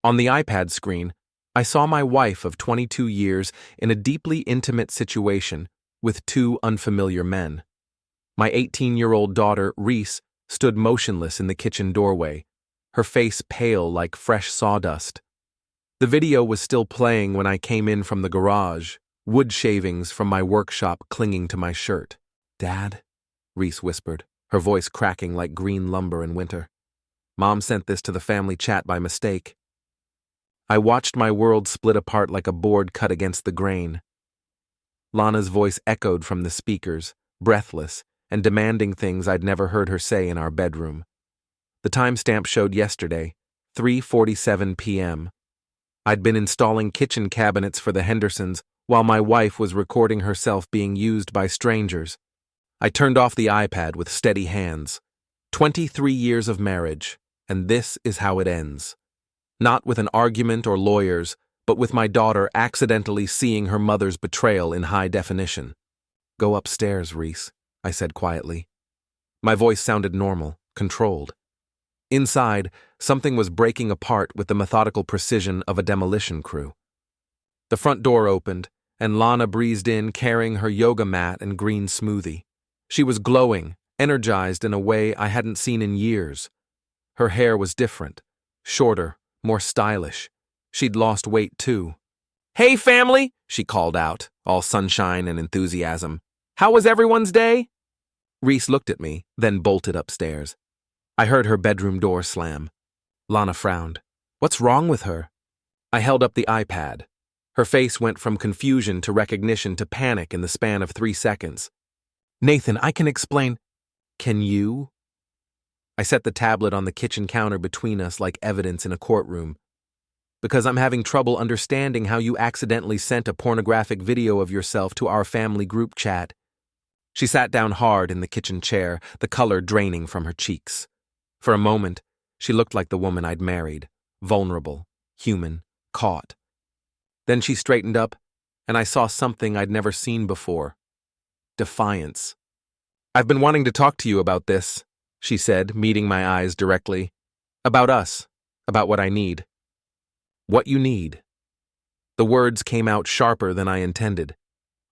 On the iPad screen, I saw my wife of 22 years in a deeply intimate situation with two unfamiliar men. My 18-year-old daughter, Reese, stood motionless in the kitchen doorway, her face pale like fresh sawdust. The video was still playing when I came in from the garage, wood shavings from my workshop clinging to my shirt. "Dad," Reese whispered, her voice cracking like green lumber in winter. "Mom sent this to the family chat by mistake." I watched my world split apart like a board cut against the grain. Lana's voice echoed from the speakers, breathless, and demanding things I'd never heard her say in our bedroom. The timestamp showed yesterday, 3:47 p.m. I'd been installing kitchen cabinets for the Hendersons while my wife was recording herself being used by strangers. I turned off the iPad with steady hands. 23 years of marriage, and this is how it ends. Not with an argument or lawyers, but with my daughter accidentally seeing her mother's betrayal in high definition. "Go upstairs, Reese," I said quietly. My voice sounded normal, controlled. Inside, something was breaking apart with the methodical precision of a demolition crew. The front door opened, and Lana breezed in carrying her yoga mat and green smoothie. She was glowing, energized in a way I hadn't seen in years. Her hair was different, shorter, more stylish. She'd lost weight too. "Hey, family," she called out, all sunshine and enthusiasm. "How was everyone's day?" Reese looked at me, then bolted upstairs. I heard her bedroom door slam. Lana frowned. "What's wrong with her?" I held up the iPad. Her face went from confusion to recognition to panic in the span of 3 seconds. "Nathan, I can explain." "Can you?" I set the tablet on the kitchen counter between us like evidence in a courtroom. "Because I'm having trouble understanding how you accidentally sent a pornographic video of yourself to our family group chat." She sat down hard in the kitchen chair, the color draining from her cheeks. For a moment, she looked like the woman I'd married, vulnerable, human, caught. Then she straightened up, and I saw something I'd never seen before. Defiance. "I've been wanting to talk to you about this," she said, meeting my eyes directly. "About us, about what I need." "What you need." The words came out sharper than I intended.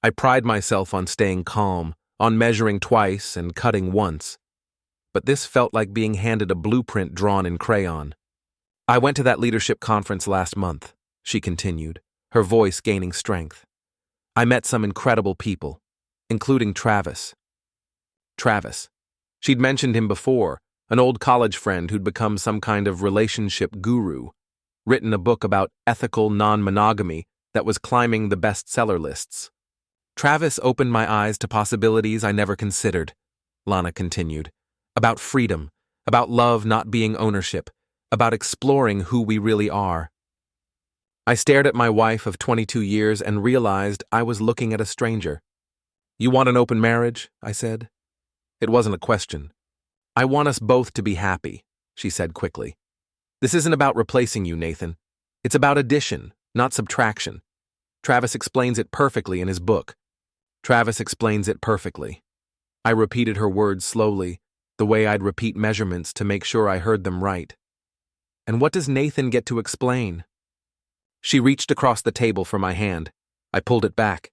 I pride myself on staying calm, on measuring twice and cutting once. But this felt like being handed a blueprint drawn in crayon. "I went to that leadership conference last month," she continued, her voice gaining strength. "I met some incredible people, including Travis." Travis. She'd mentioned him before, an old college friend who'd become some kind of relationship guru, written a book about ethical non-monogamy that was climbing the bestseller lists. "Travis opened my eyes to possibilities I never considered," Lana continued. "About freedom, about love not being ownership, about exploring who we really are." I stared at my wife of 22 years and realized I was looking at a stranger. "You want an open marriage?" I said. It wasn't a question. "I want us both to be happy," she said quickly. "This isn't about replacing you, Nathan. It's about addition, not subtraction. Travis explains it perfectly in his book." "Travis explains it perfectly." I repeated her words slowly, the way I'd repeat measurements to make sure I heard them right. "And what does Nathan get to explain?" She reached across the table for my hand. I pulled it back.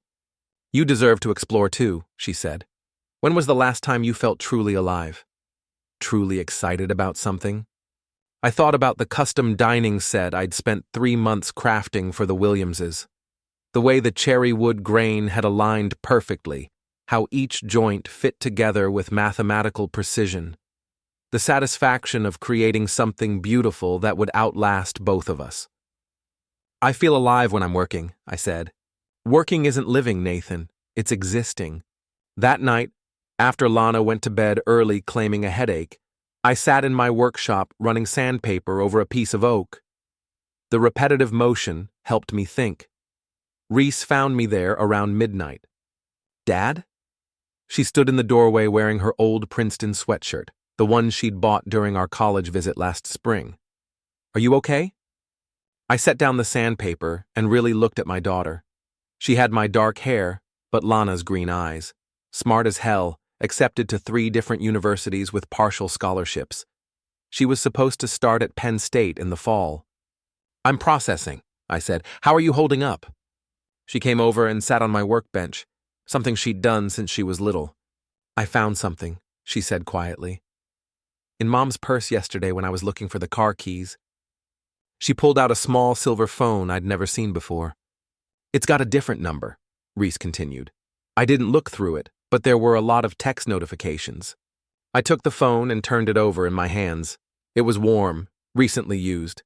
"You deserve to explore too," she said. "When was the last time you felt truly alive? Truly excited about something?" I thought about the custom dining set I'd spent 3 months crafting for the Williamses. The way the cherry wood grain had aligned perfectly, how each joint fit together with mathematical precision. The satisfaction of creating something beautiful that would outlast both of us. "I feel alive when I'm working," I said. "Working isn't living, Nathan. It's existing." That night, after Lana went to bed early claiming a headache, I sat in my workshop running sandpaper over a piece of oak. The repetitive motion helped me think. Reese found me there around midnight. "Dad?" She stood in the doorway wearing her old Princeton sweatshirt, the one she'd bought during our college visit last spring. "Are you okay?" I set down the sandpaper and really looked at my daughter. She had my dark hair, but Lana's green eyes. Smart as hell, accepted to 3 different universities with partial scholarships. She was supposed to start at Penn State in the fall. I'm processing, I said. How are you holding up? She came over and sat on my workbench, something she'd done since she was little. I found something, she said quietly. In Mom's purse yesterday when I was looking for the car keys. She pulled out a small silver phone I'd never seen before. It's got a different number, Reese continued. I didn't look through it, but there were a lot of text notifications. I took the phone and turned it over in my hands. It was warm, recently used.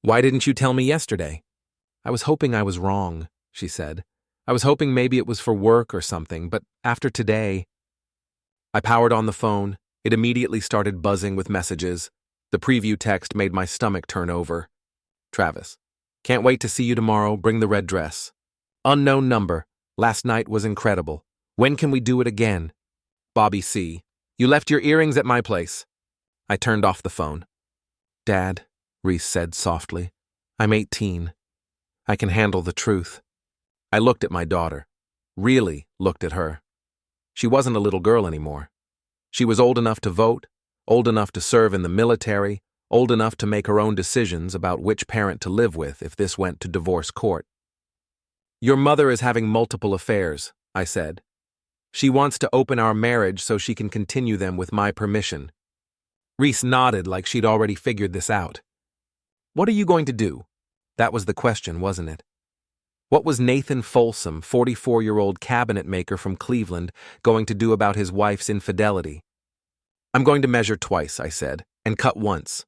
Why didn't you tell me yesterday? I was hoping I was wrong, she said. I was hoping maybe it was for work or something, but after today... I powered on the phone. It immediately started buzzing with messages. The preview text made my stomach turn over. Travis, can't wait to see you tomorrow. Bring the red dress. Unknown number. Last night was incredible. When can we do it again? Bobby C. You left your earrings at my place. I turned off the phone. Dad, Reese said softly, I'm 18. I can handle the truth. I looked at my daughter. Really looked at her. She wasn't a little girl anymore. She was old enough to vote, old enough to serve in the military, old enough to make her own decisions about which parent to live with if this went to divorce court. Your mother is having multiple affairs, I said. She wants to open our marriage so she can continue them with my permission. Reese nodded like she'd already figured this out. What are you going to do? That was the question, wasn't it? What was Nathan Folsom, 44-year-old cabinet maker from Cleveland, going to do about his wife's infidelity? I'm going to measure twice, I said, and cut once.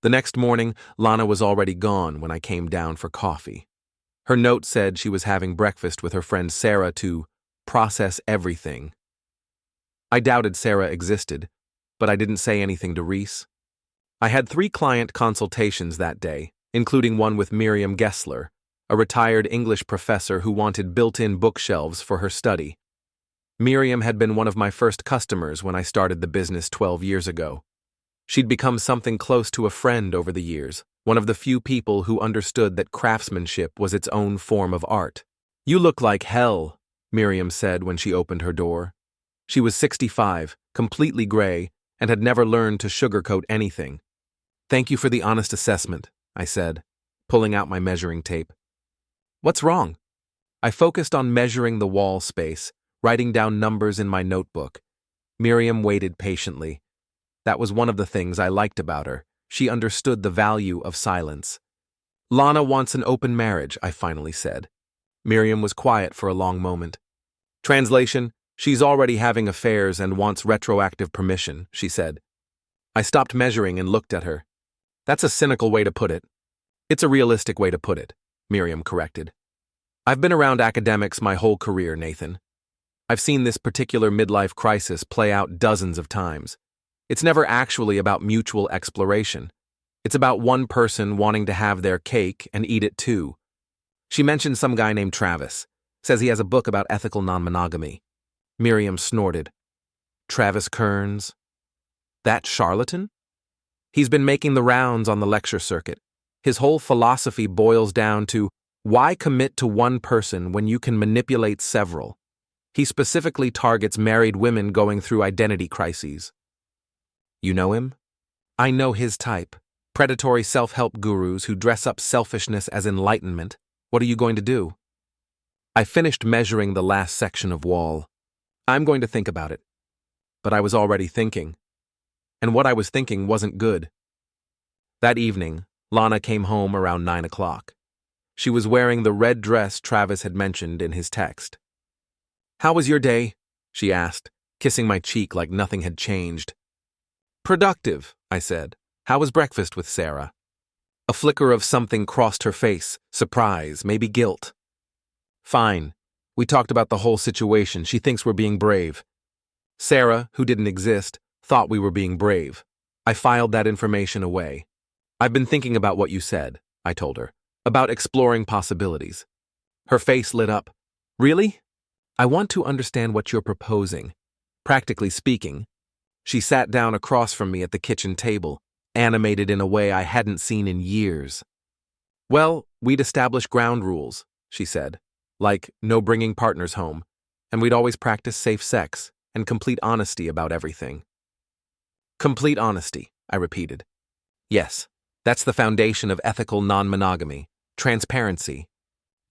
The next morning, Lana was already gone when I came down for coffee. Her note said she was having breakfast with her friend Sarah to process everything. I doubted Sarah existed, but I didn't say anything to Reese. I had 3 client consultations that day, including one with Miriam Gessler, a retired English professor who wanted built-in bookshelves for her study. Miriam had been one of my first customers when I started the business 12 years ago. She'd become something close to a friend over the years, one of the few people who understood that craftsmanship was its own form of art. You look like hell, Miriam said when she opened her door. She was 65, completely gray, and had never learned to sugarcoat anything. Thank you for the honest assessment, I said, pulling out my measuring tape. What's wrong? I focused on measuring the wall space, writing down numbers in my notebook. Miriam waited patiently. That was one of the things I liked about her. She understood the value of silence. Lana wants an open marriage, I finally said. Miriam was quiet for a long moment. Translation, she's already having affairs and wants retroactive permission, she said. I stopped measuring and looked at her. That's a cynical way to put it. It's a realistic way to put it, Miriam corrected. I've been around academics my whole career, Nathan. I've seen this particular midlife crisis play out dozens of times. It's never actually about mutual exploration. It's about one person wanting to have their cake and eat it too. She mentioned some guy named Travis. Says he has a book about ethical non-monogamy. Miriam snorted. Travis Kearns? That charlatan? He's been making the rounds on the lecture circuit. His whole philosophy boils down to, why commit to one person when you can manipulate several? He specifically targets married women going through identity crises. You know him? I know his type. Predatory self-help gurus who dress up selfishness as enlightenment. What are you going to do? I finished measuring the last section of wall. I'm going to think about it. But I was already thinking. And what I was thinking wasn't good. That evening, Lana came home around 9 o'clock. She was wearing the red dress Travis had mentioned in his text. How was your day? She asked, kissing my cheek like nothing had changed. Productive, I said. How was breakfast with Sarah? A flicker of something crossed her face, surprise, maybe guilt. Fine. We talked about the whole situation. She thinks we're being brave. Sarah, who didn't exist, thought we were being brave. I filed that information away. I've been thinking about what you said, I told her, about exploring possibilities. Her face lit up. Really? I want to understand what you're proposing. Practically speaking. She sat down across from me at the kitchen table, animated in a way I hadn't seen in years. Well, we'd establish ground rules, she said, like no bringing partners home, and we'd always practice safe sex and complete honesty about everything. Complete honesty, I repeated. Yes, That's the foundation of ethical non-monogamy, transparency.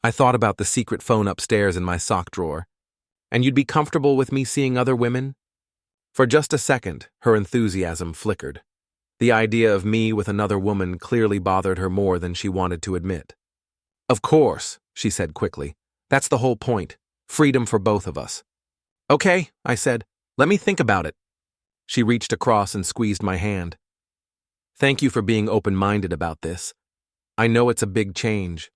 I thought about the secret phone upstairs in my sock drawer. And you'd be comfortable with me seeing other women? For just a second, her enthusiasm flickered. The idea of me with another woman clearly bothered her more than she wanted to admit. Of course, she said quickly. That's the whole point. Freedom for both of us. Okay, I said. Let me think about it. She reached across and squeezed my hand. Thank you for being open-minded about this. I know it's a big change.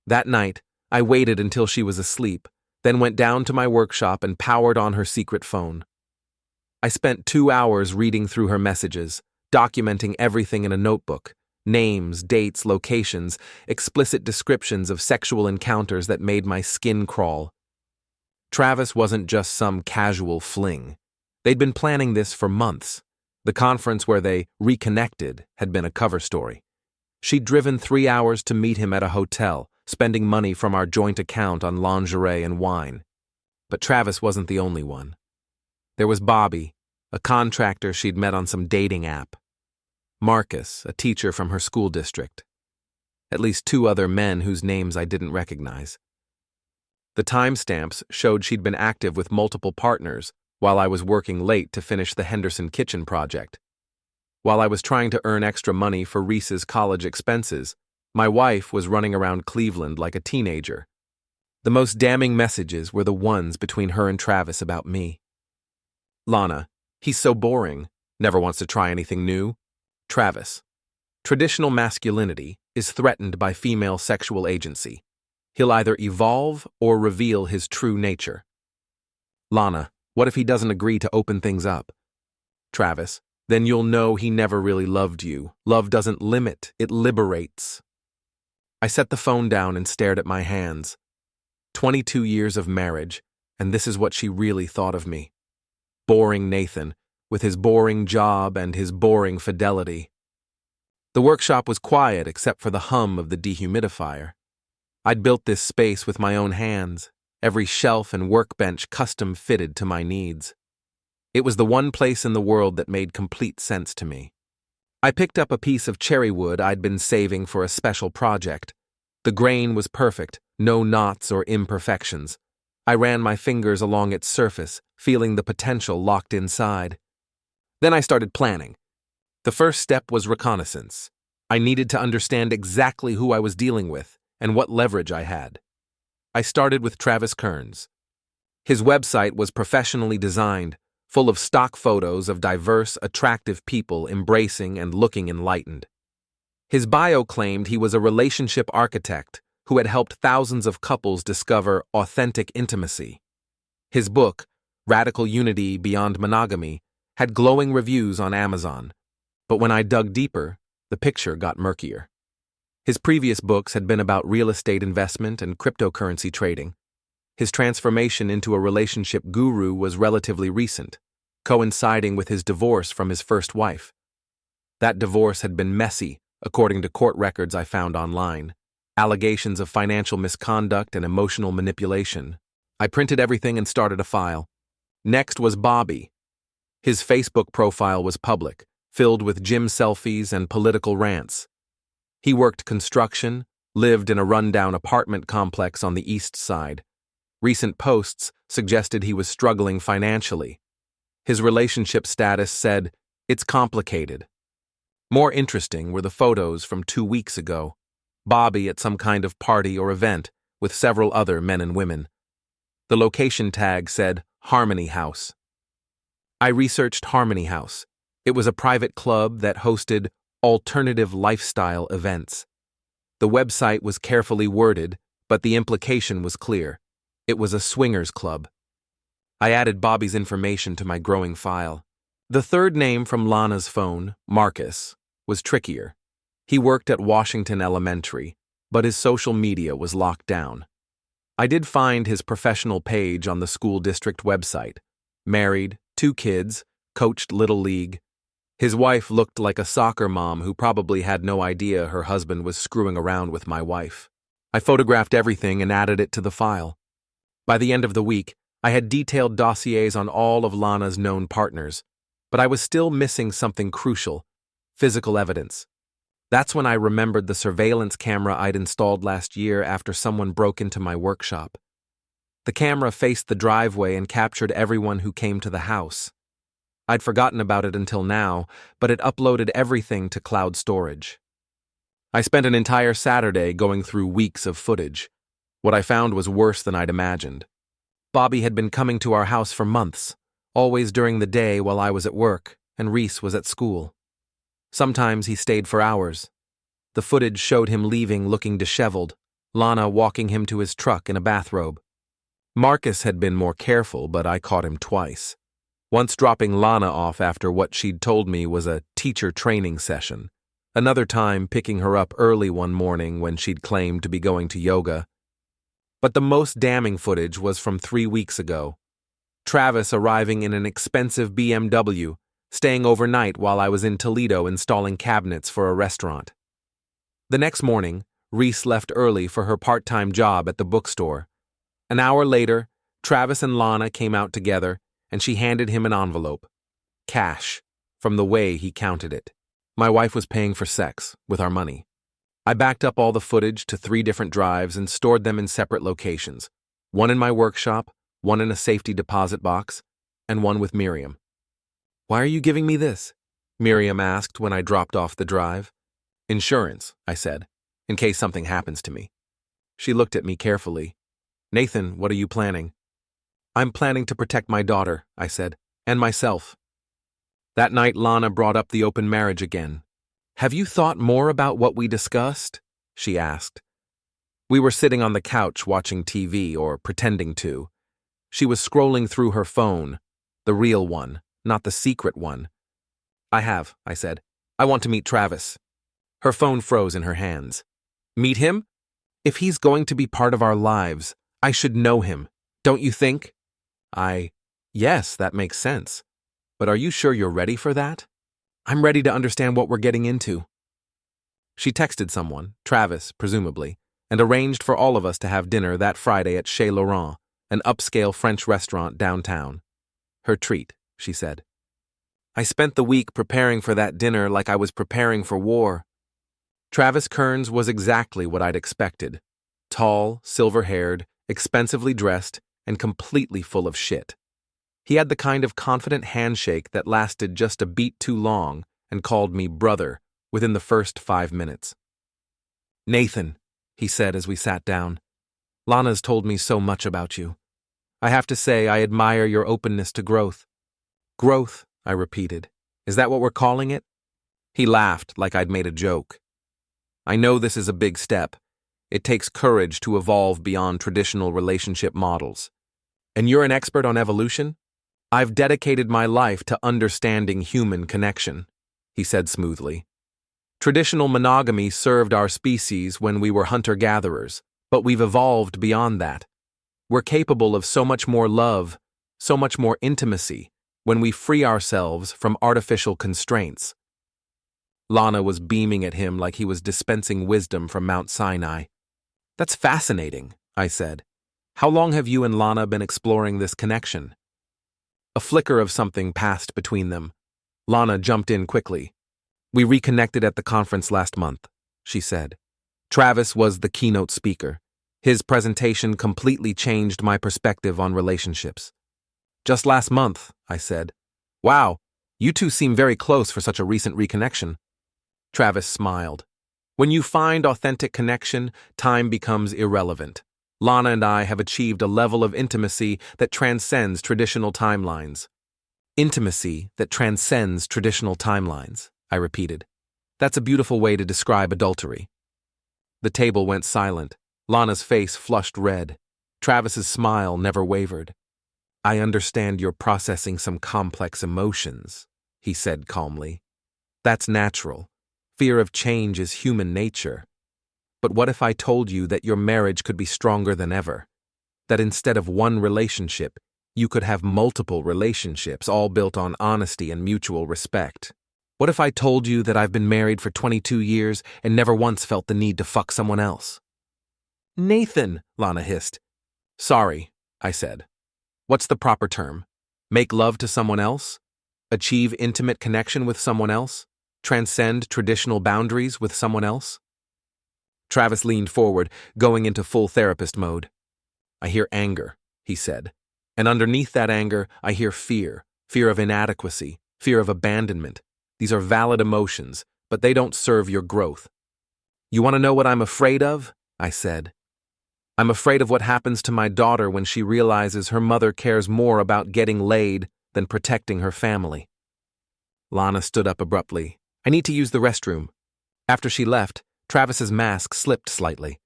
That night, I waited until she was asleep, then went down to my workshop and powered on her secret phone. I spent 2 hours reading through her messages, documenting everything in a notebook: names, dates, locations, explicit descriptions of sexual encounters that made my skin crawl. Travis wasn't just some casual fling. They'd been planning this for months. The conference where they reconnected had been a cover story. She'd driven 3 hours to meet him at a hotel, spending money from our joint account on lingerie and wine. But Travis wasn't the only one. There was Bobby, a contractor she'd met on some dating app. Marcus, a teacher from her school district. At least 2 other men whose names I didn't recognize. The timestamps showed she'd been active with multiple partners while I was working late to finish the Henderson kitchen project. While I was trying to earn extra money for Reese's college expenses, my wife was running around Cleveland like a teenager. The most damning messages were the ones between her and Travis about me. Lana, he's so boring, never wants to try anything new. Travis, traditional masculinity is threatened by female sexual agency. He'll either evolve or reveal his true nature. Lana, what if he doesn't agree to open things up? Travis, then you'll know he never really loved you. Love doesn't limit, it liberates. I set the phone down and stared at my hands. 22 years of marriage, and this is what she really thought of me. Boring Nathan, with his boring job and his boring fidelity. The workshop was quiet except for the hum of the dehumidifier. I'd built this space with my own hands, every shelf and workbench custom fitted to my needs. It was the one place in the world that made complete sense to me. I picked up a piece of cherry wood I'd been saving for a special project. The grain was perfect, no knots or imperfections. I ran my fingers along its surface, feeling the potential locked inside. Then I started planning. The first step was reconnaissance. I needed to understand exactly who I was dealing with and what leverage I had. I started with Travis Kearns. His website was professionally designed, full of stock photos of diverse, attractive people embracing and looking enlightened. His bio claimed he was a relationship architect who had helped thousands of couples discover authentic intimacy. His book, Radical Unity Beyond Monogamy, had glowing reviews on Amazon. But when I dug deeper, the picture got murkier. His previous books had been about real estate investment and cryptocurrency trading. His transformation into a relationship guru was relatively recent, coinciding with his divorce from his first wife. That divorce had been messy, according to court records I found online. Allegations of financial misconduct and emotional manipulation. I printed everything and started a file. Next was Bobby. His Facebook profile was public, filled with gym selfies and political rants. He worked construction, lived in a rundown apartment complex on the east side. Recent posts suggested he was struggling financially. His relationship status said, "It's complicated." More interesting were the photos from 2 weeks ago. Bobby at some kind of party or event with several other men and women. The location tag said, Harmony House. I researched Harmony House. It was a private club that hosted alternative lifestyle events. The website was carefully worded, but the implication was clear. It was a swingers club. I added Bobby's information to my growing file. The third name from Lana's phone, Marcus, was trickier. He worked at Washington Elementary, but his social media was locked down. I did find his professional page on the school district website. Married, 2 kids, coached Little League. His wife looked like a soccer mom who probably had no idea her husband was screwing around with my wife. I photographed everything and added it to the file. By the end of the week, I had detailed dossiers on all of Lana's known partners, but I was still missing something crucial: physical evidence. That's when I remembered the surveillance camera I'd installed last year after someone broke into my workshop. The camera faced the driveway and captured everyone who came to the house. I'd forgotten about it until now, but it uploaded everything to cloud storage. I spent an entire Saturday going through weeks of footage. What I found was worse than I'd imagined. Bobby had been coming to our house for months, always during the day while I was at work and Reese was at school. Sometimes he stayed for hours. The footage showed him leaving looking disheveled, Lana walking him to his truck in a bathrobe. Marcus had been more careful, but I caught him twice. Once dropping Lana off after what she'd told me was a teacher training session. Another time picking her up early one morning when she'd claimed to be going to yoga. But the most damning footage was from 3 weeks ago. Travis arriving in an expensive BMW, staying overnight while I was in Toledo installing cabinets for a restaurant. The next morning, Reese left early for her part-time job at the bookstore. An hour later, Travis and Lana came out together, and she handed him an envelope. Cash, from the way he counted it. My wife was paying for sex with our money. I backed up all the footage to 3 different drives and stored them in separate locations. One in my workshop, one in a safety deposit box, and one with Miriam. "Why are you giving me this?" Miriam asked when I dropped off the drive. "Insurance," I said, "in case something happens to me." She looked at me carefully. "Nathan, what are you planning?" "I'm planning to protect my daughter," I said, "and myself." That night, Lana brought up the open marriage again. "Have you thought more about what we discussed?" she asked. We were sitting on the couch watching TV, or pretending to. She was scrolling through her phone, the real one, not the secret one. "I have," I said. "I want to meet Travis." Her phone froze in her hands. "Meet him? If he's going to be part of our lives, I should know him, don't you think?" Yes, that makes sense. But are you sure you're ready for that? I'm ready to understand what we're getting into. She texted someone, Travis, presumably, and arranged for all of us to have dinner that Friday at Chez Laurent, an upscale French restaurant downtown. Her treat, she said. I spent the week preparing for that dinner like I was preparing for war. Travis Kearns was exactly what I'd expected. Tall, silver-haired, expensively dressed, and completely full of shit. He had the kind of confident handshake that lasted just a beat too long and called me brother within the first 5 minutes. "Nathan," he said as we sat down, "Lana's told me so much about you. I have to say I admire your openness to growth." "Growth," I repeated. "Is that what we're calling it?" He laughed like I'd made a joke. "I know this is a big step. It takes courage to evolve beyond traditional relationship models. And you're an expert on evolution? I've dedicated my life to understanding human connection," he said smoothly. "Traditional monogamy served our species when we were hunter-gatherers, but we've evolved beyond that. We're capable of so much more love, so much more intimacy, when we free ourselves from artificial constraints." Lana was beaming at him like he was dispensing wisdom from Mount Sinai. "That's fascinating," I said. "How long have you and Lana been exploring this connection?" A flicker of something passed between them. Lana jumped in quickly. "We reconnected at the conference last month," she said. "Travis was the keynote speaker. His presentation completely changed my perspective on relationships." "Just last month," I said. "Wow, you two seem very close for such a recent reconnection." Travis smiled. "When you find authentic connection, time becomes irrelevant. Lana and I have achieved a level of intimacy that transcends traditional timelines." "Intimacy that transcends traditional timelines," I repeated. "That's a beautiful way to describe adultery." The table went silent. Lana's face flushed red. Travis's smile never wavered. "I understand you're processing some complex emotions," he said calmly. "That's natural. Fear of change is human nature. But what if I told you that your marriage could be stronger than ever? That instead of one relationship, you could have multiple relationships, all built on honesty and mutual respect? What if I told you that I've been married for 22 years and never once felt the need to fuck someone else?" "Nathan," Lana hissed. "Sorry," I said. "What's the proper term? Make love to someone else? Achieve intimate connection with someone else? transcend traditional boundaries with someone else? Travis leaned forward, going into full therapist mode. I hear anger, he said. And underneath that anger, I hear fear. Fear of inadequacy, fear of abandonment. These are valid emotions, but they don't serve your growth. You want to know what I'm afraid of? I said. I'm afraid of what happens to my daughter when she realizes her mother cares more about getting laid than protecting her family. Lana stood up abruptly. I need to use the restroom. After she left, Travis's mask slipped slightly.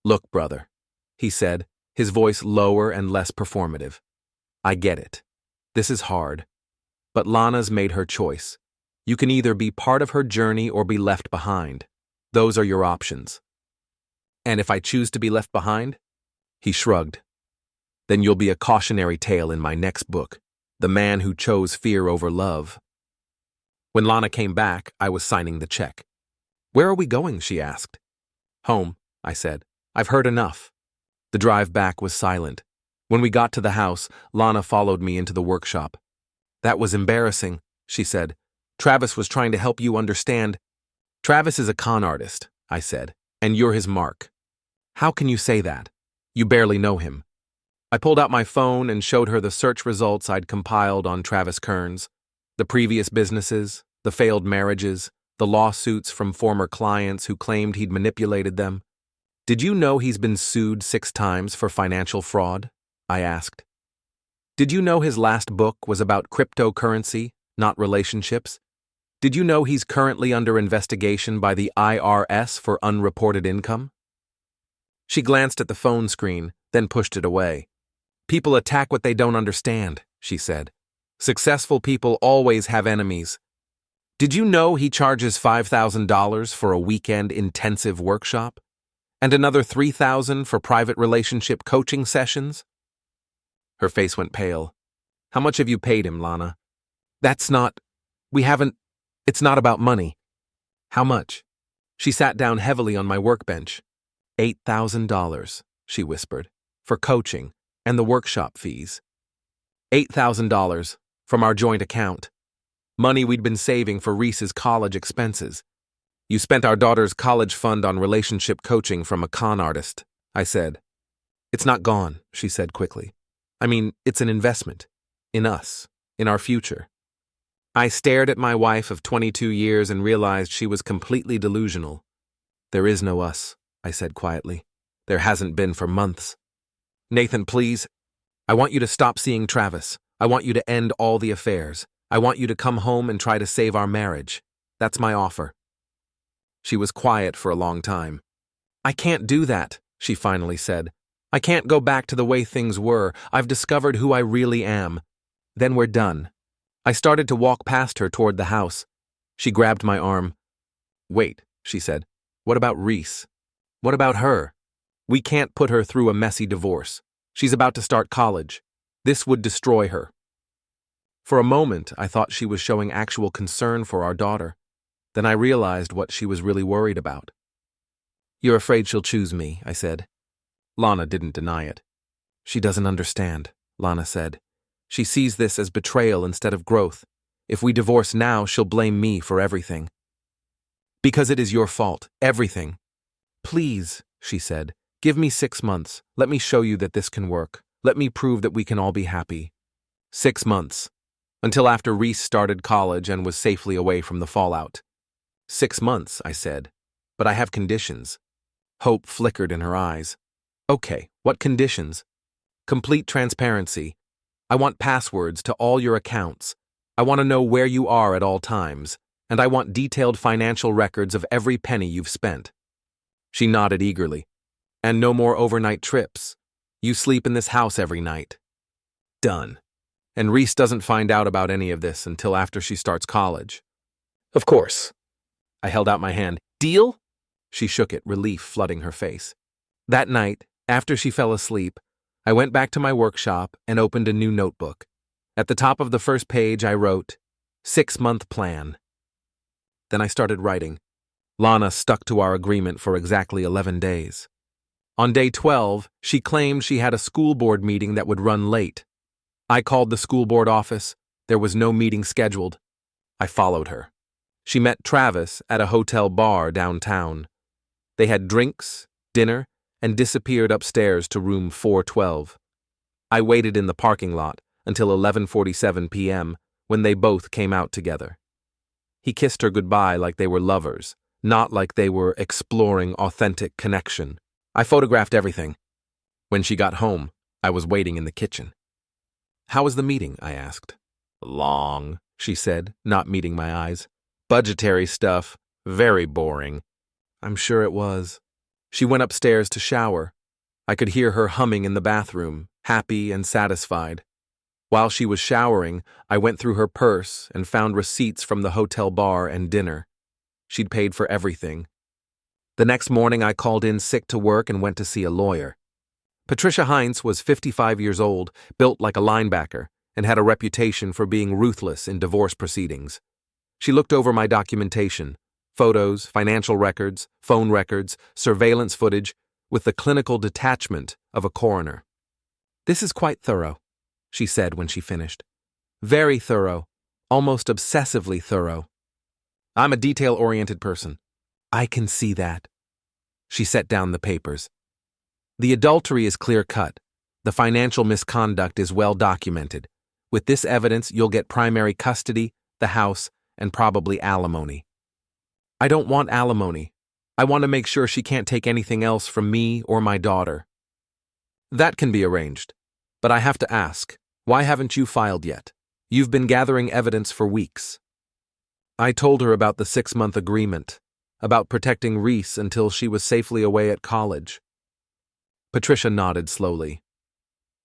Look, brother, he said, his voice lower and less performative. I get it. This is hard. But Lana's made her choice. You can either be part of her journey or be left behind. Those are your options. And if I choose to be left behind? He shrugged. Then you'll be a cautionary tale in my next book, The Man Who Chose Fear Over Love. When Lana came back, I was signing the check. Where are we going? She asked. Home, I said. I've heard enough. The drive back was silent. When we got to the house, Lana followed me into the workshop. That was embarrassing, she said. Travis was trying to help you understand. Travis is a con artist, I said, and you're his mark. How can you say that? You barely know him. I pulled out my phone and showed her the search results I'd compiled on Travis Kearns. The previous businesses, the failed marriages, the lawsuits from former clients who claimed he'd manipulated them. Did you know he's been sued 6 times for financial fraud? I asked. Did you know his last book was about cryptocurrency, not relationships? Did you know he's currently under investigation by the IRS for unreported income? She glanced at the phone screen, then pushed it away. People attack what they don't understand, she said. Successful people always have enemies. Did you know he charges $5,000 for a weekend intensive workshop? And another $3,000 for private relationship coaching sessions? Her face went pale. How much have you paid him, Lana? It's not about money. How much? She sat down heavily on my workbench. $8,000, she whispered, for coaching and the workshop fees. $8,000 from our joint account. Money we'd been saving for Reese's college expenses. You spent our daughter's college fund on relationship coaching from a con artist, I said. It's not gone, she said quickly. I mean, it's an investment. In us. In our future. I stared at my wife of 22 years and realized she was completely delusional. There is no us, I said quietly. There hasn't been for months. Nathan, please. I want you to stop seeing Travis. I want you to end all the affairs. I want you to come home and try to save our marriage. That's my offer. She was quiet for a long time. I can't do that, she finally said. I can't go back to the way things were. I've discovered who I really am. Then we're done. I started to walk past her toward the house. She grabbed my arm. Wait, she said. What about Reese? What about her? We can't put her through a messy divorce. She's about to start college. This would destroy her. For a moment, I thought she was showing actual concern for our daughter. Then I realized what she was really worried about. You're afraid she'll choose me, I said. Lana didn't deny it. She doesn't understand, Lana said. She sees this as betrayal instead of growth. If we divorce now, she'll blame me for everything. Because it is your fault, everything. Please, she said, give me 6 months. Let me show you that this can work. Let me prove that we can all be happy. 6 months. Until after Reese started college and was safely away from the fallout. 6 months, I said. But I have conditions. Hope flickered in her eyes. Okay, what conditions? Complete transparency. I want passwords to all your accounts. I want to know where you are at all times. And I want detailed financial records of every penny you've spent. She nodded eagerly. And no more overnight trips. You sleep in this house every night. Done. And Reese doesn't find out about any of this until after she starts college. Of course. I held out my hand. Deal? She shook it, relief flooding her face. That night, after she fell asleep, I went back to my workshop and opened a new notebook. At the top of the first page, I wrote, 6-month plan. Then I started writing. Lana stuck to our agreement for exactly 11 days. On day 12, she claimed she had a school board meeting that would run late. I called the school board office. There was no meeting scheduled. I followed her. She met Travis at a hotel bar downtown. They had drinks, dinner, and disappeared upstairs to room 412. I waited in the parking lot until 11:47 p.m. when they both came out together. He kissed her goodbye like they were lovers, not like they were exploring authentic connection. I photographed everything. When she got home, I was waiting in the kitchen. "How was the meeting?" I asked. "Long," she said, not meeting my eyes. "Budgetary stuff. Very boring." I'm sure it was. She went upstairs to shower. I could hear her humming in the bathroom, happy and satisfied. While she was showering, I went through her purse and found receipts from the hotel bar and dinner. She'd paid for everything. The next morning, I called in sick to work and went to see a lawyer. Patricia Heinz was 55 years old, built like a linebacker, and had a reputation for being ruthless in divorce proceedings. She looked over my documentation, photos, financial records, phone records, surveillance footage, with the clinical detachment of a coroner. "This is quite thorough," she said when she finished. "Very thorough, almost obsessively thorough." "I'm a detail-oriented person." "I can see that." She set down the papers. "The adultery is clear-cut. The financial misconduct is well documented. With this evidence, you'll get primary custody, the house, and probably alimony." "I don't want alimony. I want to make sure she can't take anything else from me or my daughter." "That can be arranged. But I have to ask, why haven't you filed yet? You've been gathering evidence for weeks." I told her about the 6-month agreement, about protecting Reese until she was safely away at college. Patricia nodded slowly.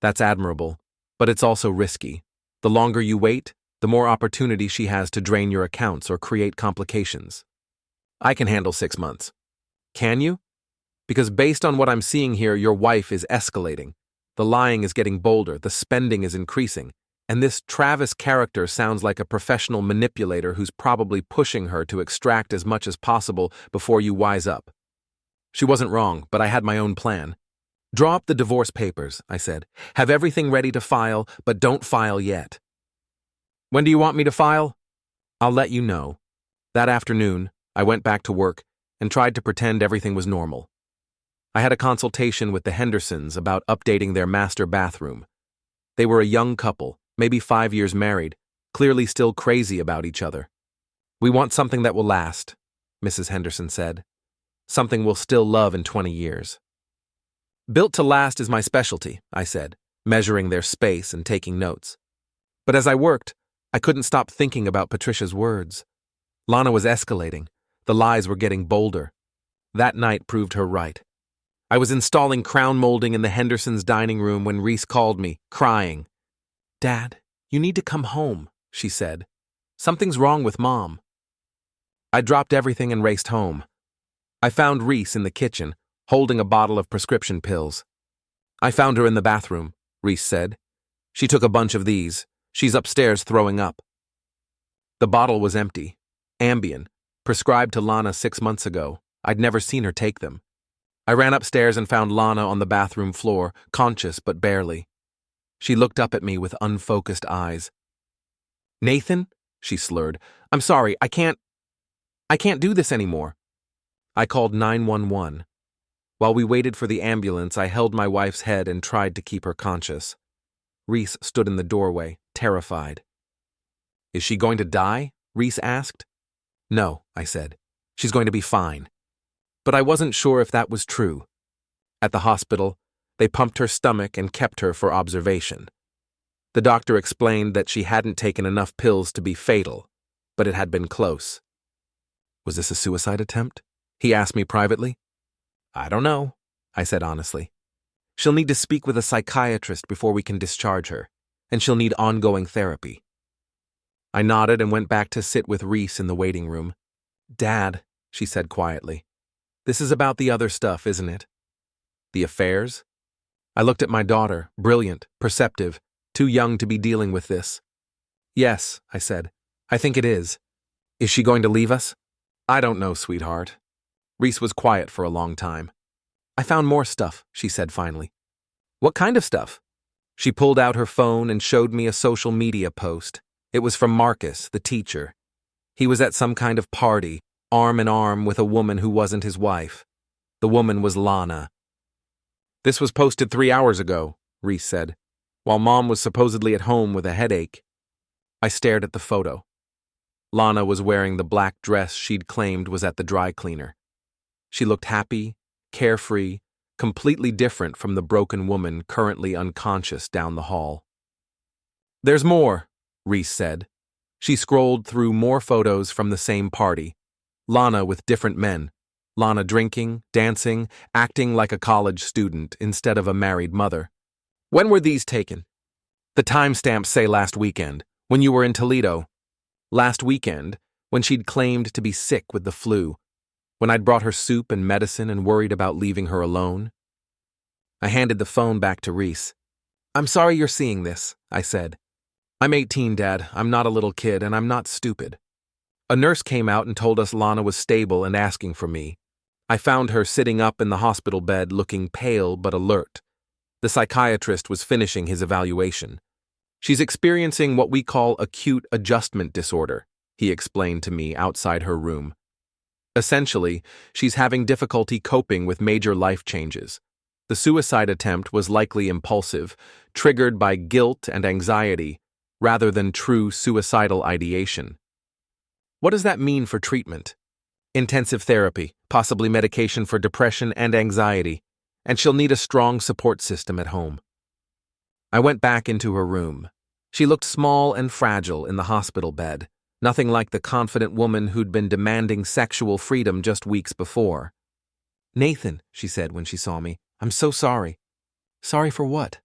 "That's admirable, but it's also risky. The longer you wait, the more opportunity she has to drain your accounts or create complications." "I can handle 6 months." "Can you? Because based on what I'm seeing here, your wife is escalating. The lying is getting bolder, the spending is increasing, and this Travis character sounds like a professional manipulator who's probably pushing her to extract as much as possible before you wise up." She wasn't wrong, but I had my own plan. "Draw up the divorce papers," I said. "Have everything ready to file, but don't file yet." "When do you want me to file?" "I'll let you know." That afternoon, I went back to work and tried to pretend everything was normal. I had a consultation with the Hendersons about updating their master bathroom. They were a young couple, maybe 5 years married, clearly still crazy about each other. "We want something that will last," Mrs. Henderson said. "Something we'll still love in 20 years. "Built to last is my specialty," I said, measuring their space and taking notes. But as I worked, I couldn't stop thinking about Patricia's words. Lana was escalating. The lies were getting bolder. That night proved her right. I was installing crown molding in the Hendersons' dining room when Reese called me, crying. "Dad, you need to come home," she said. "Something's wrong with Mom." I dropped everything and raced home. I found Reese in the kitchen, holding a bottle of prescription pills. "I found her in the bathroom," Reese said. "She took a bunch of these. She's upstairs throwing up." The bottle was empty. Ambien, prescribed to Lana 6 months ago. I'd never seen her take them. I ran upstairs and found Lana on the bathroom floor, conscious but barely. She looked up at me with unfocused eyes. "Nathan," she slurred, "I'm sorry, I can't do this anymore." I called 911. While we waited for the ambulance, I held my wife's head and tried to keep her conscious. Reese stood in the doorway, terrified. "Is she going to die?" Reese asked. "No," I said. "She's going to be fine." But I wasn't sure if that was true. At the hospital, they pumped her stomach and kept her for observation. The doctor explained that she hadn't taken enough pills to be fatal, but it had been close. "Was this a suicide attempt?" he asked me privately. "I don't know," I said honestly. "She'll need to speak with a psychiatrist before we can discharge her, and she'll need ongoing therapy." I nodded and went back to sit with Reese in the waiting room. "Dad," she said quietly, "this is about the other stuff, isn't it?" "The affairs?" I looked at my daughter, brilliant, perceptive, too young to be dealing with this. "Yes," I said. "I think it is." "Is she going to leave us?" "I don't know, sweetheart." Reese was quiet for a long time. "I found more stuff," she said finally. "What kind of stuff?" She pulled out her phone and showed me a social media post. It was from Marcus, the teacher. He was at some kind of party, arm in arm with a woman who wasn't his wife. The woman was Lana. "This was posted 3 hours ago," Reese said, "while Mom was supposedly at home with a headache." I stared at the photo. Lana was wearing the black dress she'd claimed was at the dry cleaner. She looked happy, carefree, completely different from the broken woman currently unconscious down the hall. "There's more," Reese said. She scrolled through more photos from the same party. Lana with different men. Lana drinking, dancing, acting like a college student instead of a married mother. "When were these taken?" "The timestamps say last weekend, when you were in Toledo." Last weekend, when she'd claimed to be sick with the flu, when I'd brought her soup and medicine and worried about leaving her alone. I handed the phone back to Reese. "I'm sorry you're seeing this," I said. "I'm 18, Dad. I'm not a little kid, and I'm not stupid." A nurse came out and told us Lana was stable and asking for me. I found her sitting up in the hospital bed looking pale but alert. The psychiatrist was finishing his evaluation. "She's experiencing what we call acute adjustment disorder," he explained to me outside her room. "Essentially, she's having difficulty coping with major life changes. The suicide attempt was likely impulsive, triggered by guilt and anxiety, rather than true suicidal ideation." "What does that mean for treatment?" "Intensive therapy, possibly medication for depression and anxiety, and she'll need a strong support system at home." I went back into her room. She looked small and fragile in the hospital bed, nothing like the confident woman who'd been demanding sexual freedom just weeks before. "Nathan," she said when she saw me, "I'm so sorry." "Sorry for what?"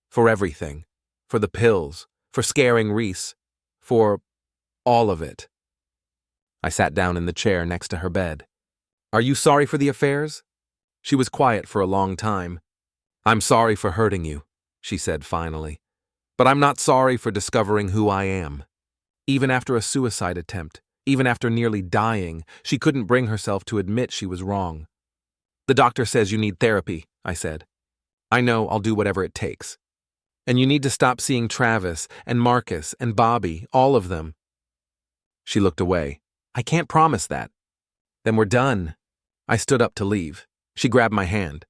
"For everything. For the pills. For scaring Reese. For all of it." I sat down in the chair next to her bed. "Are you sorry for the affairs?" She was quiet for a long time. "I'm sorry for hurting you," she said finally. "But I'm not sorry for discovering who I am." Even after a suicide attempt, even after nearly dying, she couldn't bring herself to admit she was wrong. "The doctor says you need therapy," I said. "I know, I'll do whatever it takes. And you need to stop seeing Travis and Marcus and Bobby, all of them." She looked away. "I can't promise that." "Then we're done." I stood up to leave. She grabbed my hand.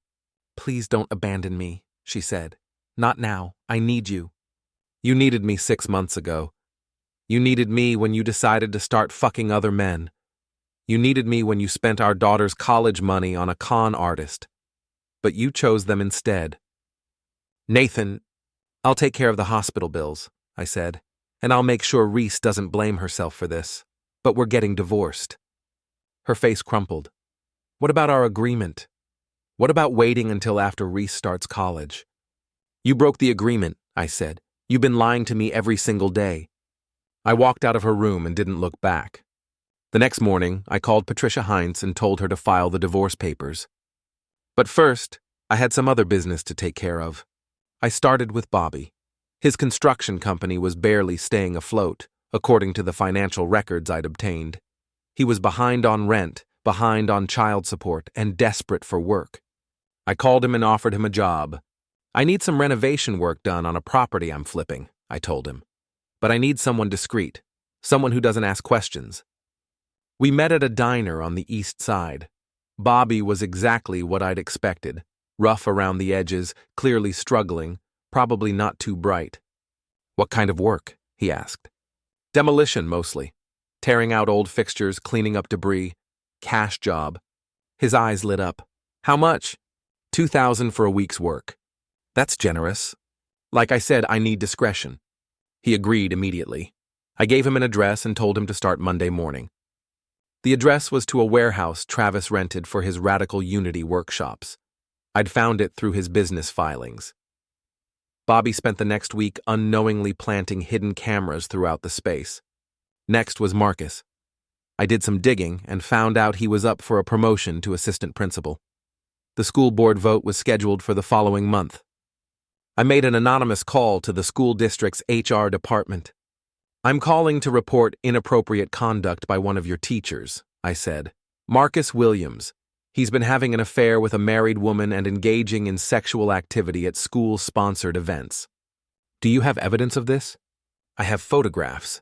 "Please don't abandon me," she said. "Not now. I need you." "You needed me 6 months ago. You needed me when you decided to start fucking other men. You needed me when you spent our daughter's college money on a con artist. But you chose them instead." "Nathan, I'll take care of the hospital bills," I said, "and I'll make sure Reese doesn't blame herself for this. But we're getting divorced." Her face crumpled. "What about our agreement? What about waiting until after Reese starts college?" "You broke the agreement," I said. "You've been lying to me every single day." I walked out of her room and didn't look back. The next morning, I called Patricia Heinz and told her to file the divorce papers. But first, I had some other business to take care of. I started with Bobby. His construction company was barely staying afloat, according to the financial records I'd obtained. He was behind on rent, behind on child support, and desperate for work. I called him and offered him a job. "I need some renovation work done on a property I'm flipping," I told him. "But I need someone discreet, someone who doesn't ask questions." We met at a diner on the east side. Bobby was exactly what I'd expected, rough around the edges, clearly struggling, probably not too bright. "What kind of work?" he asked. "Demolition, mostly. Tearing out old fixtures, cleaning up debris. Cash job." His eyes lit up. "How much?" $2,000 for a week's work." "That's generous." Like I said, I need discretion. He agreed immediately. I gave him an address and told him to start Monday morning. The address was to a warehouse Travis rented for his Radical Unity workshops. I'd found it through his business filings. Bobby spent the next week unknowingly planting hidden cameras throughout the space. Next was Marcus. I did some digging and found out he was up for a promotion to assistant principal. The school board vote was scheduled for the following month. I made an anonymous call to the school district's HR department. "I'm calling to report inappropriate conduct by one of your teachers," I said. "Marcus Williams. He's been having an affair with a married woman and engaging in sexual activity at school-sponsored events." "Do you have evidence of this?" "I have photographs."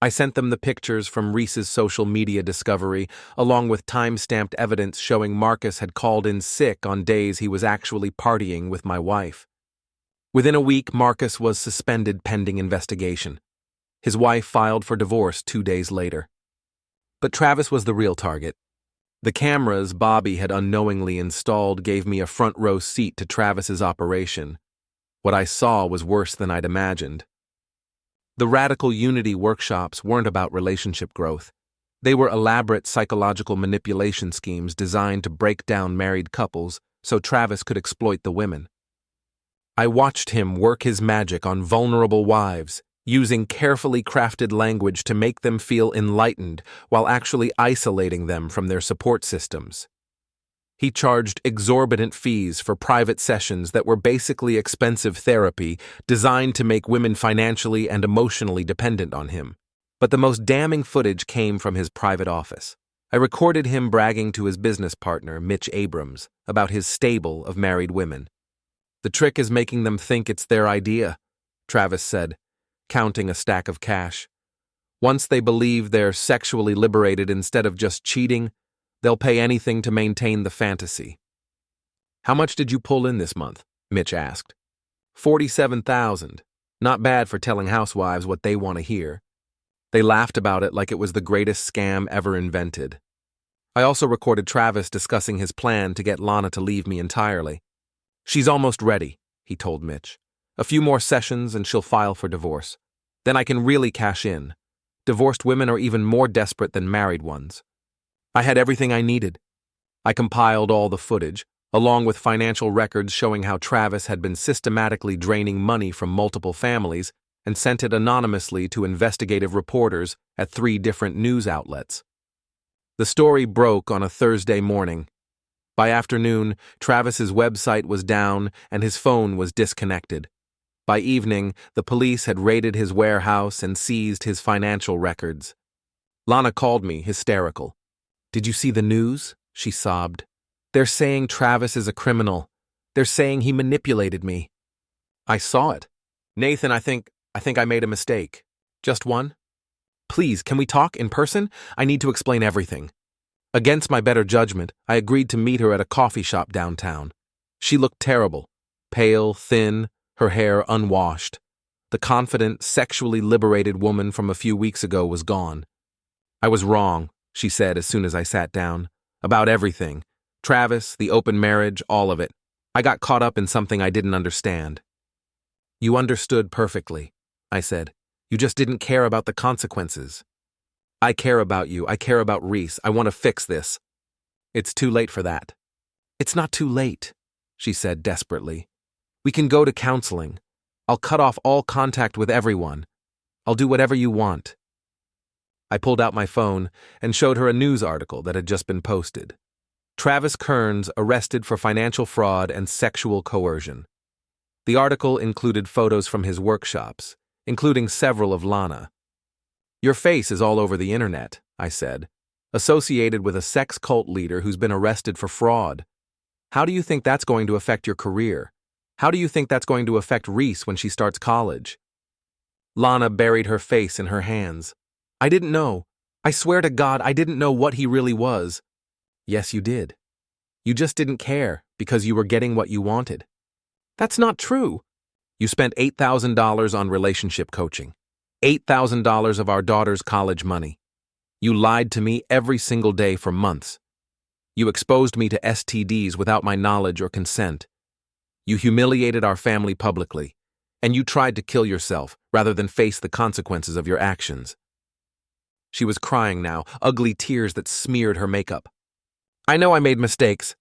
I sent them the pictures from Reese's social media discovery, along with time-stamped evidence showing Marcus had called in sick on days he was actually partying with my wife. Within a week, Marcus was suspended pending investigation. His wife filed for divorce 2 days later. But Travis was the real target. The cameras Bobby had unknowingly installed gave me a front-row seat to Travis's operation. What I saw was worse than I'd imagined. The Radical Unity workshops weren't about relationship growth. They were elaborate psychological manipulation schemes designed to break down married couples so Travis could exploit the women. I watched him work his magic on vulnerable wives, using carefully crafted language to make them feel enlightened while actually isolating them from their support systems. He charged exorbitant fees for private sessions that were basically expensive therapy designed to make women financially and emotionally dependent on him. But the most damning footage came from his private office. I recorded him bragging to his business partner, Mitch Abrams, about his stable of married women. "The trick is making them think it's their idea," Travis said, counting a stack of cash. "Once they believe they're sexually liberated instead of just cheating, they'll pay anything to maintain the fantasy." "How much did you pull in this month?" Mitch asked. $47,000. Not bad for telling housewives what they want to hear. They laughed about it like it was the greatest scam ever invented. I also recorded Travis discussing his plan to get Lana to leave me entirely. "She's almost ready," he told Mitch. "A few more sessions and she'll file for divorce. Then I can really cash in. Divorced women are even more desperate than married ones." I had everything I needed. I compiled all the footage, along with financial records showing how Travis had been systematically draining money from multiple families, and sent it anonymously to investigative reporters at 3 different news outlets. The story broke on a Thursday morning. By afternoon, Travis's website was down and his phone was disconnected. By evening, the police had raided his warehouse and seized his financial records. Lana called me, hysterical. "Did you see the news?" she sobbed. "They're saying Travis is a criminal. They're saying he manipulated me." "I saw it. Nathan, I think I made a mistake." "Just one?" "Please, can we talk in person? I need to explain everything." Against my better judgment, I agreed to meet her at a coffee shop downtown. She looked terrible, pale, thin, her hair unwashed. The confident, sexually liberated woman from a few weeks ago was gone. "I was wrong," she said as soon as I sat down. "About everything. Travis, the open marriage, all of it. I got caught up in something I didn't understand." "You understood perfectly," I said. "You just didn't care about the consequences." "I care about you. I care about Reese. I want to fix this." "It's too late for that." "It's not too late," she said desperately. "We can go to counseling. I'll cut off all contact with everyone. I'll do whatever you want." I pulled out my phone and showed her a news article that had just been posted. Travis Kearns arrested for financial fraud and sexual coercion. The article included photos from his workshops, including several of Lana. "Your face is all over the internet," I said, "associated with a sex cult leader who's been arrested for fraud. How do you think that's going to affect your career? How do you think that's going to affect Reese when she starts college?" Lana buried her face in her hands. "I didn't know. I swear to God, I didn't know what he really was." "Yes, you did. You just didn't care because you were getting what you wanted." "That's not true." "You spent $8,000 on relationship coaching. $8,000 of our daughter's college money. You lied to me every single day for months. You exposed me to STDs without my knowledge or consent. You humiliated our family publicly, and you tried to kill yourself rather than face the consequences of your actions." She was crying now, ugly tears that smeared her makeup. "I know I made mistakes."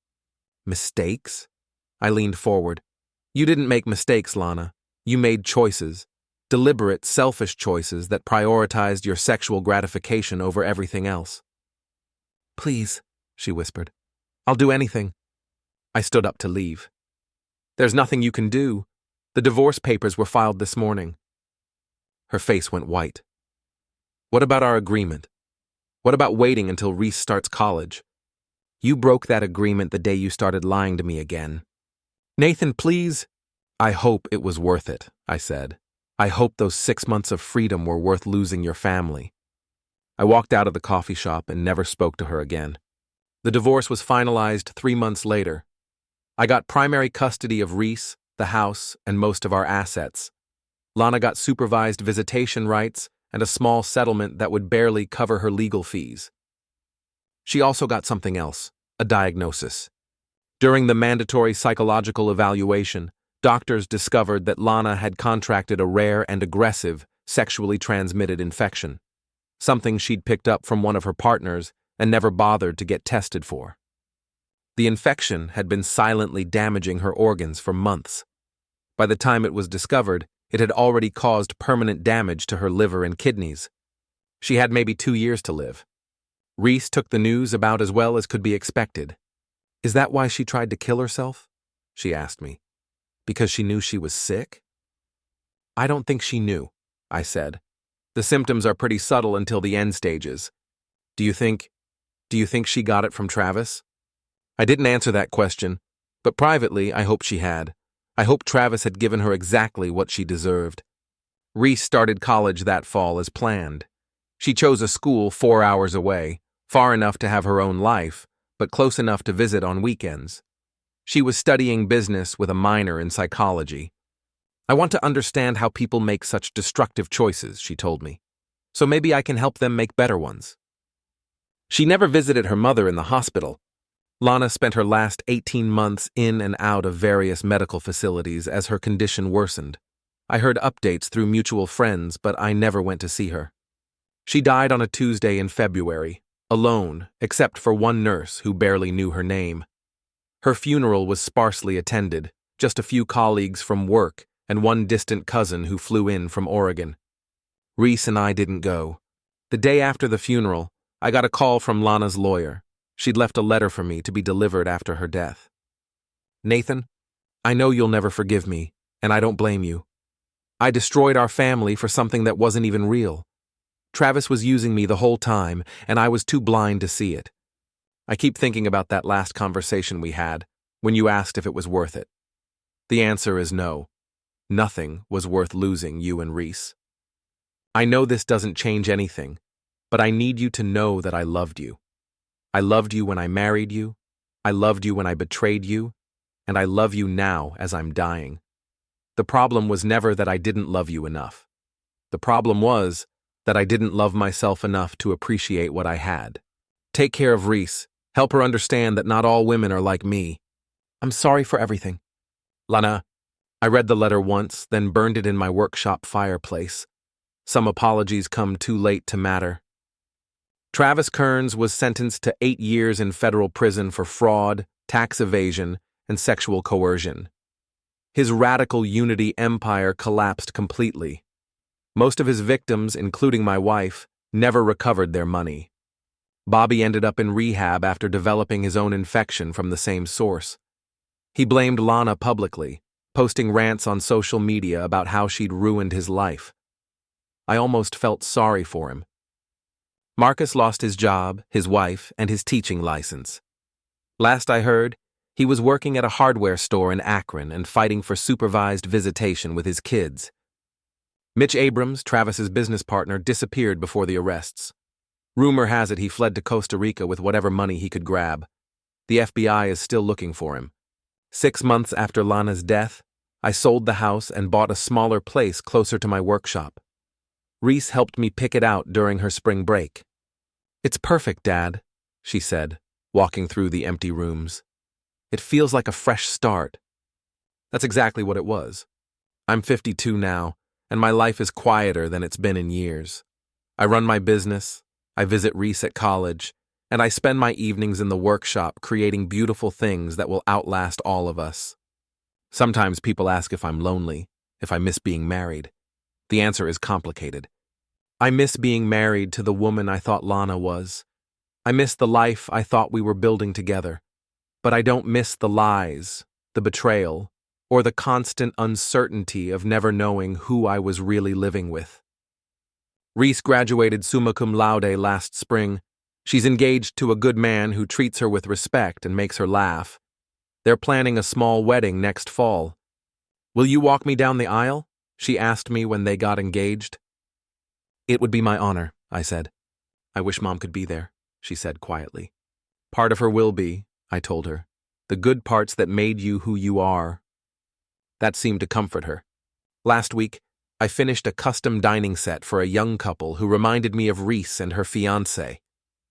"Mistakes?" I leaned forward. "You didn't make mistakes, Lana. You made choices. Deliberate, selfish choices that prioritized your sexual gratification over everything else." "Please," she whispered. "I'll do anything." I stood up to leave. "There's nothing you can do. The divorce papers were filed this morning." Her face went white. "What about our agreement? What about waiting until Reese starts college? You broke that agreement the day you started lying to me again." "Nathan, please." "I hope it was worth it," I said. I hope those 6 months of freedom were worth losing your family. I walked out of the coffee shop and never spoke to her again. The divorce was finalized 3 months later. I got primary custody of Reese, the house, and most of our assets. Lana got supervised visitation rights and a small settlement that would barely cover her legal fees. She also got something else, a diagnosis. During the mandatory psychological evaluation, doctors discovered that Lana had contracted a rare and aggressive sexually transmitted infection, something she'd picked up from one of her partners and never bothered to get tested for. The infection had been silently damaging her organs for months. By the time it was discovered, it had already caused permanent damage to her liver and kidneys. She had maybe 2 years to live. Reese took the news about as well as could be expected. "Is that why she tried to kill herself?" she asked me. "Because she knew she was sick?" "I don't think she knew," I said. "The symptoms are pretty subtle until the end stages. Do you think she got it from Travis?" I didn't answer that question, but privately I hoped she had. I hoped Travis had given her exactly what she deserved. Reese started college that fall as planned. She chose a school 4 hours away, far enough to have her own life, but close enough to visit on weekends. She was studying business with a minor in psychology. "I want to understand how people make such destructive choices," she told me. "So maybe I can help them make better ones." She never visited her mother in the hospital. Lana spent her last 18 months in and out of various medical facilities as her condition worsened. I heard updates through mutual friends, but I never went to see her. She died on a Tuesday in February, alone, except for one nurse who barely knew her name. Her funeral was sparsely attended, just a few colleagues from work and one distant cousin who flew in from Oregon. Reese and I didn't go. The day after the funeral, I got a call from Lana's lawyer. She'd left a letter for me to be delivered after her death. "Nathan, I know you'll never forgive me, and I don't blame you. I destroyed our family for something that wasn't even real. Travis was using me the whole time, and I was too blind to see it. I keep thinking about that last conversation we had, when you asked if it was worth it. The answer is no. Nothing was worth losing you and Reese. I know this doesn't change anything, but I need you to know that I loved you. I loved you when I married you, I loved you when I betrayed you, and I love you now as I'm dying. The problem was never that I didn't love you enough. The problem was that I didn't love myself enough to appreciate what I had. Take care of Reese. Help her understand that not all women are like me. I'm sorry for everything. Lana." I read the letter once, then burned it in my workshop fireplace. Some apologies come too late to matter. Travis Kearns was sentenced to 8 years in federal prison for fraud, tax evasion, and sexual coercion. His radical unity empire collapsed completely. Most of his victims, including my wife, never recovered their money. Bobby ended up in rehab after developing his own infection from the same source. He blamed Lana publicly, posting rants on social media about how she'd ruined his life. I almost felt sorry for him. Marcus lost his job, his wife, and his teaching license. Last I heard, he was working at a hardware store in Akron and fighting for supervised visitation with his kids. Mitch Abrams, Travis's business partner, disappeared before the arrests. Rumor has it he fled to Costa Rica with whatever money he could grab. The FBI is still looking for him. 6 months after Lana's death, I sold the house and bought a smaller place closer to my workshop. Reese helped me pick it out during her spring break. "It's perfect, Dad," she said, walking through the empty rooms. "It feels like a fresh start." That's exactly what it was. I'm 52 now, and my life is quieter than it's been in years. I run my business, I visit Reese at college, and I spend my evenings in the workshop creating beautiful things that will outlast all of us. Sometimes people ask if I'm lonely, if I miss being married. The answer is complicated. I miss being married to the woman I thought Lana was. I miss the life I thought we were building together. But I don't miss the lies, the betrayal, or the constant uncertainty of never knowing who I was really living with. Reese graduated summa cum laude last spring. She's engaged to a good man who treats her with respect and makes her laugh. They're planning a small wedding next fall. Will you walk me down the aisle? she asked me when they got engaged. It would be my honor, I said. I wish Mom could be there, she said quietly. Part of her will be, I told her. The good parts that made you who you are. That seemed to comfort her. Last week, I finished a custom dining set for a young couple who reminded me of Reese and her fiancé.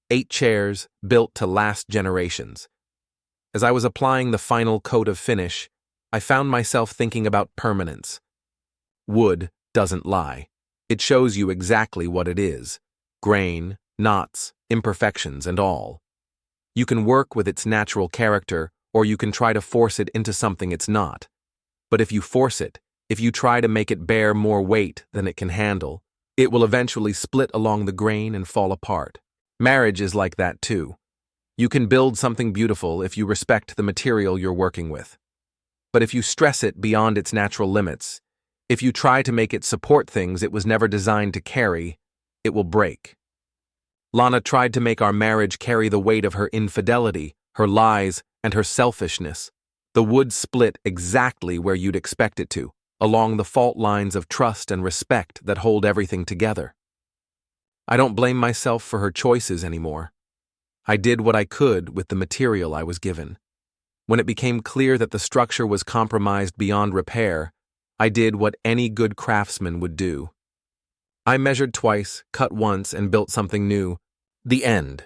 8 chairs, built to last generations. As I was applying the final coat of finish, I found myself thinking about permanence. Wood doesn't lie. It shows you exactly what it is. Grain, knots, imperfections, and all. You can work with its natural character, or you can try to force it into something it's not. But if you force it, if you try to make it bear more weight than it can handle, it will eventually split along the grain and fall apart. Marriage is like that too. You can build something beautiful if you respect the material you're working with. But if you stress it beyond its natural limits, if you try to make it support things it was never designed to carry, it will break. Lana tried to make our marriage carry the weight of her infidelity, her lies, and her selfishness. The wood split exactly where you'd expect it to, along the fault lines of trust and respect that hold everything together. I don't blame myself for her choices anymore. I did what I could with the material I was given. When it became clear that the structure was compromised beyond repair, I did what any good craftsman would do. I measured twice, cut once, and built something new. The end.